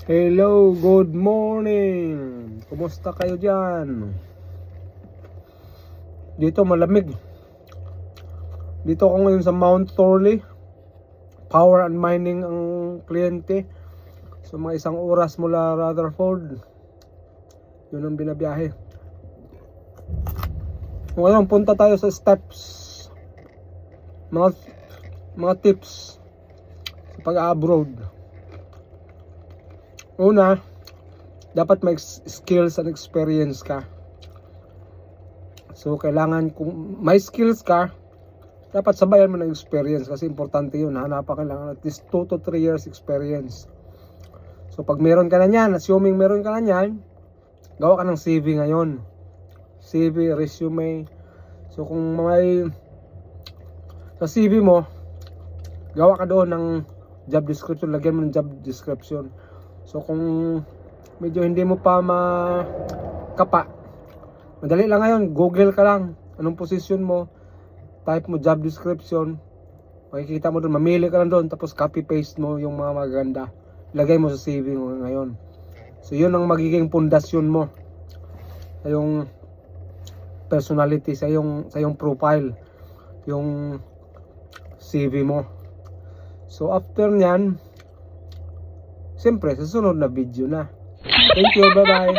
Hello, good morning. Kumusta kayo dyan? Dito malamig. Dito ako ngayon sa Mount Thorley. Power and mining ang kliyente. So mga 1 oras mula Rutherford. Yun ang binabiyahe. Ngayon punta tayo sa steps. Mga tips sa pag-abroad. Una, dapat may skills and experience ka. So kailangan kung may skills ka, dapat sabayan mo ng experience kasi importante yun. Hanapan ka lang at least 2 to 3 years experience. So pag meron ka na yan, assuming meron ka na yan, gawa ka ng CV ngayon. CV, resume. So kung may sa CV mo, gawa ka doon ng job description, lagyan mo ng job description. So kung medyo hindi mo pa makapa, madali lang ngayon, Google ka lang, anong position mo, type mo job description, makikita mo doon, mamili ka lang doon, tapos copy paste mo yung mga maganda, lagay mo sa CV mo ngayon. So yun ang magiging pundasyon mo sa yung personality, sa yung profile, yung CV mo. So after nyan, siyempre, sa sunod na video na. Thank you, bye-bye.